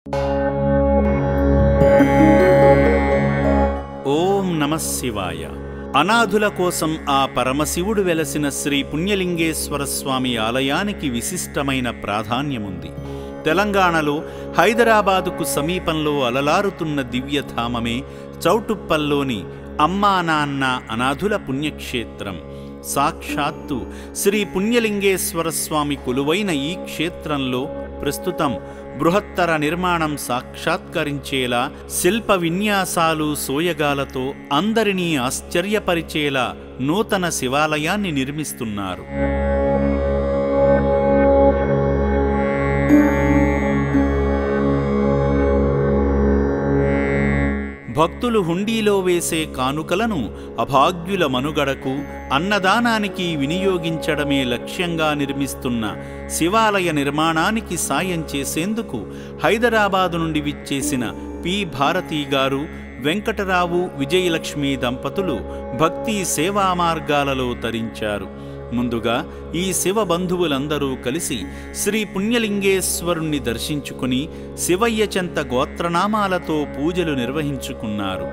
ఓం నమః శివాయ. అనాథుల కోసం ఆ పరమశివుడు వెలసిన శ్రీ పుణ్యలింగేశ్వర స్వామి ఆలయానికి విశిష్టమైన ప్రాధాన్యముంది. తెలంగాణలో హైదరాబాదుకు సమీపంలో అలలారుతున్న దివ్యధామమే చౌటుప్పల్లోని అమ్మా నాన్న అనాథుల పుణ్యక్షేత్రం. సాక్షాత్తు శ్రీ పుణ్యలింగేశ్వర స్వామి కొలువైన ఈ క్షేత్రంలో ప్రస్తుతం బృహత్తర నిర్మాణం సాక్షాత్కరించేలా శిల్ప విన్యాసాలు సోయగాలతో అందరినీ ఆశ్చర్యపరిచేలా నూతన శివాలయాన్ని నిర్మిస్తున్నారు. భక్తులు హుండీలో వేసే కానుకలను అభాగ్యుల మనుగడకు, అన్నదానానికి వినియోగించడమే లక్ష్యంగా నిర్మిస్తున్న శివాలయ నిర్మాణానికి సాయం చేసేందుకు హైదరాబాదు నుండి విచ్చేసిన పి. భారతీ గారు, వెంకటరావు, విజయలక్ష్మి దంపతులు భక్తి సేవా మార్గాలలో తరించారు. ముందుగా ఈ శివ బంధువులందరూ కలిసి శ్రీ పుణ్యలింగేశ్వరుణ్ణి దర్శించుకుని శివయ్య చెంత గోత్రనామాలతో పూజలు నిర్వహించుకున్నారు.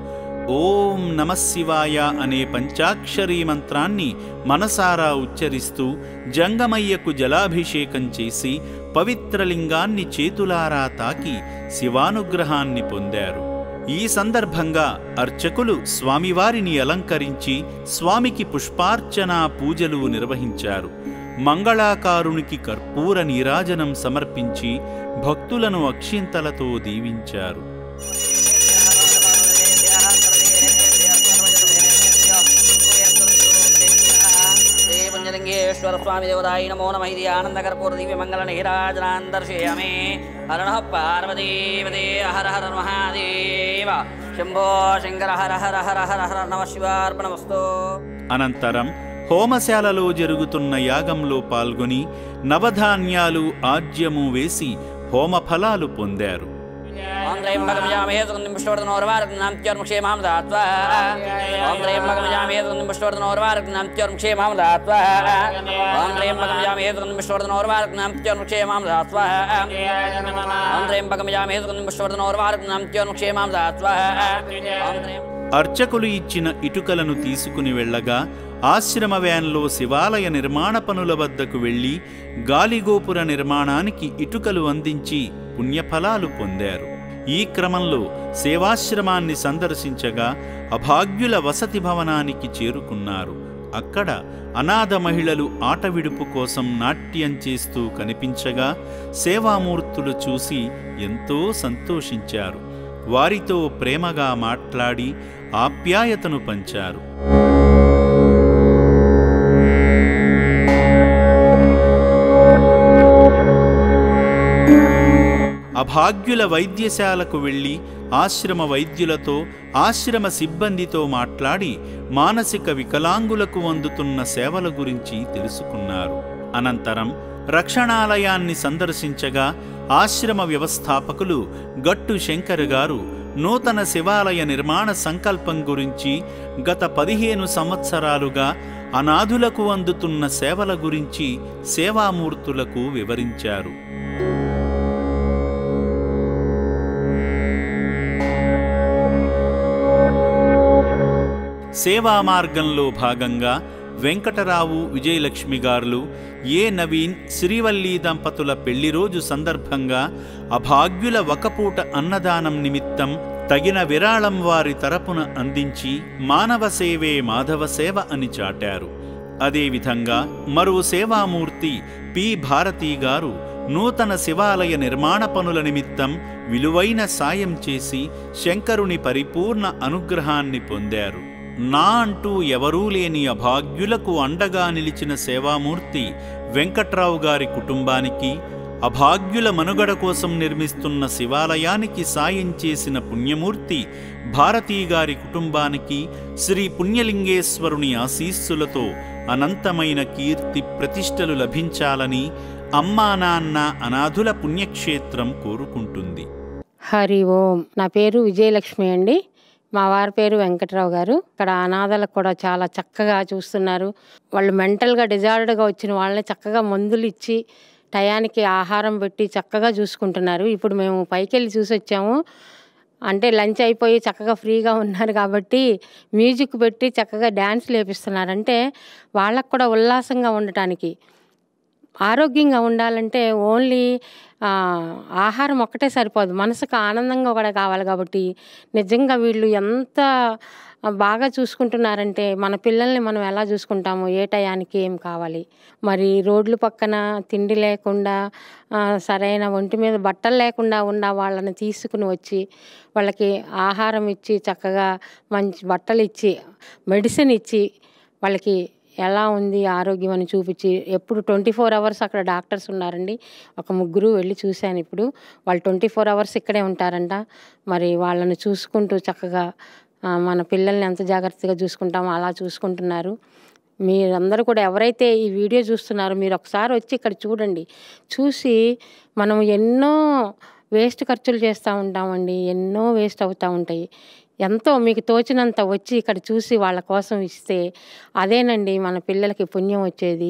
ఓం నమః శివాయ అనే పంచాక్షరీ మంత్రాన్ని మనసారా ఉచ్చరిస్తూ జంగమయ్యకు జలాభిషేకం చేసి పవిత్రలింగాన్ని చేతులారా తాకి శివానుగ్రహాన్ని పొందారు. ఈ సందర్భంగా అర్చకులు స్వామివారిని అలంకరించి స్వామికి పుష్పార్చన పూజలు నిర్వహించారు. మంగళాకారునికి కర్పూర నీరాజనం సమర్పించి భక్తులను అక్షింతలతో దీవించారు. పుణ్యలింగేశ్వర స్వామి దేవతాయ నమో నమః. ఇది ఆనందకర్పూర దివ్య మంగళ నీరాజనాన్ దర్శయామి. హర నః పార్వతీపతే హర హర మహాదేవ శంభో శంకర హర హర హర హర హర నమ శివార్పణమస్తు. అనంతరం హోమశాలలో జరుగుతున్న యాగంలో పాల్గొని నవధాన్యాలు ఆజ్యము వేసి హోమఫలాలు పొందారు. ఓం త్రయంబకమజామహే సుగంధిం పుష్టివర్ధనోర్వారుకం క్షేమాం దాత్వా. ఓం త్రయంబకమజామహే సుగంధిం పుష్టివర్ధనోర్వారుకం క్షేమాం దాత్వా. ఓం త్రయంబకమజామహే సుగంధిం పుష్టివర్ధనోర్వారుకం క్షేమాం దాత్వా. ఓం త్రయంబకమజామహే సుగంధిం పుష్టివర్ధనోర్వారుకం క్షేమాం దాత్వా. అర్చకులు ఇచ్చిన ఇటుకలను తీసుకుని వెళ్ళగా ఆశ్రమ వ్యాన్లో శివాలయ నిర్మాణ పనుల వద్దకు వెళ్లి గాలిగోపుర నిర్మాణానికి ఇటుకలు అందించి పుణ్యఫలాలు పొందారు. ఈ క్రమంలో సేవాశ్రమాన్ని సందర్శించగా అభాగ్యుల వసతి భవనానికి చేరుకున్నారు. అక్కడ అనాథ మహిళలు ఆట విడుపు కోసం నాట్యం చేస్తూ కనిపించగా సేవామూర్తులు చూసి ఎంతో సంతోషించారు. వారితో ప్రేమగా మాట్లాడి ఆప్యాయతను పంచారు. అభాగ్యుల వైద్యశాలకు వెళ్లి ఆశ్రమ వైద్యులతో, ఆశ్రమ సిబ్బందితో మాట్లాడి మానసిక వికలాంగులకు అందుతున్న సేవల గురించి తెలుసుకున్నారు. అనంతరం రక్షణాలయాన్ని సందర్శించగా ఆశ్రమ వ్యవస్థాపకులు గట్టు శంకర్ గారు నూతన శివాలయ నిర్మాణ సంకల్పం గురించి, గత 15 సంవత్సరాలుగా అనాథులకు అందుతున్న సేవల గురించి సేవామూర్తులకు వివరించారు. సేవా మార్గంలో భాగంగా వెంకటరావు, విజయలక్ష్మి గారులు, ఏ. నవీన్, శ్రీవల్లి దంపతుల పెళ్లిరోజు సందర్భంగా అభాగ్యుల ఒకపూట అన్నదానం నిమిత్తం తగిన విరాళం వారి తరపున అందించి మానవ సేవే మాధవ సేవ అని చాటారు. అదేవిధంగా మరో సేవామూర్తి పి. భారతీ గారు నూతన శివాలయ నిర్మాణ పనుల నిమిత్తం విలువైన సాయం చేసి శంకరుని పరిపూర్ణ అనుగ్రహాన్ని పొందారు. నా అంటూ ఎవరూ లేని అభాగ్యులకు అండగా నిలిచిన సేవామూర్తి వెంకట్రావు గారి కుటుంబానికి, అభాగ్యుల మనుగడ కోసం నిర్మిస్తున్న శివాలయానికి సాయం చేసిన పుణ్యమూర్తి భారతీ గారి కుటుంబానికి శ్రీ పుణ్యలింగేశ్వరుని ఆశీస్సులతో అనంతమైన కీర్తి ప్రతిష్టలు లభించాలని అమ్మా నాన్న అనాథుల పుణ్యక్షేత్రం కోరుకుంటుంది. హరి ఓం. నా పేరు విజయలక్ష్మి అండి. మా వారి పేరు వెంకటరావు గారు. ఇక్కడ అనాథలకు కూడా చాలా చక్కగా చూస్తున్నారు. వాళ్ళు మెంటల్గా డిజార్డర్గా వచ్చిన వాళ్ళని చక్కగా మందులు ఇచ్చి టయానికి ఆహారం పెట్టి చక్కగా చూసుకుంటున్నారు. ఇప్పుడు మేము పైకెళ్ళి చూసొచ్చాము. అంటే లంచ్ అయిపోయి చక్కగా ఫ్రీగా ఉన్నారు కాబట్టి మ్యూజిక్ పెట్టి చక్కగా డ్యాన్స్‌లు ఏపిస్తున్నారు. అంటే వాళ్ళకి కూడా ఉల్లాసంగా ఉండటానికి. ఆరోగ్యంగా ఉండాలంటే ఓన్లీ ఆహారం ఒక్కటే సరిపోదు. మనసుకు ఆనందంగా కూడా కావాలి కాబట్టి నిజంగా వీళ్ళు ఎంత బాగా చూసుకుంటున్నారంటే మన పిల్లల్ని మనం ఎలా చూసుకుంటామో ఏ టయానికి ఏం కావాలి. మరి రోడ్ల పక్కన తిండి లేకుండా సరైన ఒంటి మీద బట్టలు లేకుండా ఉన్న వాళ్ళని తీసుకుని వచ్చి వాళ్ళకి ఆహారం ఇచ్చి చక్కగా మంచి బట్టలు ఇచ్చి మెడిసిన్ ఇచ్చి వాళ్ళకి ఎలా ఉంది ఆరోగ్యం అని చూపించి ఎప్పుడు 24 అవర్స్ అక్కడ డాక్టర్స్ ఉన్నారండి. ఒక ముగ్గురు వెళ్ళి చూశాను ఇప్పుడు. వాళ్ళు 24 అవర్స్ ఇక్కడే ఉంటారంట. మరి వాళ్ళని చూసుకుంటూ చక్కగా మన పిల్లల్ని ఎంత జాగ్రత్తగా చూసుకుంటామో అలా చూసుకుంటున్నారు. మీరందరూ కూడా ఎవరైతే ఈ వీడియో చూస్తున్నారో మీరు ఒకసారి వచ్చి ఇక్కడ చూడండి. చూసి మనం ఎన్నో వేస్ట్ ఖర్చులు చేస్తూ ఉంటామండి. ఎన్నో వేస్ట్ అవుతూ ఉంటాయి. ఎంతో మీకు తోచినంత వచ్చి ఇక్కడ చూసి వాళ్ళ కోసం ఇస్తే అదేనండి మన పిల్లలకి పుణ్యం వచ్చేది.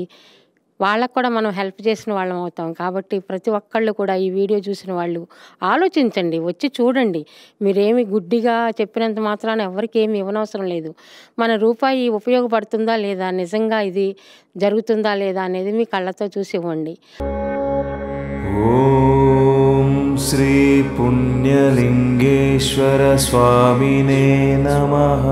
వాళ్ళకు కూడా మనం హెల్ప్ చేసిన వాళ్ళం అవుతాం. కాబట్టి ప్రతి ఒక్కళ్ళు కూడా ఈ వీడియో చూసిన వాళ్ళు ఆలోచించండి, వచ్చి చూడండి. మీరేమి గుడ్డిగా చెప్పినంత మాత్రాన ఎవరికి ఏమి ఇవ్వనవసరం లేదు. మన రూపాయి ఉపయోగపడుతుందా లేదా, నిజంగా ఇది జరుగుతుందా లేదా అనేది మీ కళ్ళతో చూసి ఇవ్వండి. ఓం శ్రీ పుణ్యలింగేశ్వర స్వామినే నమః.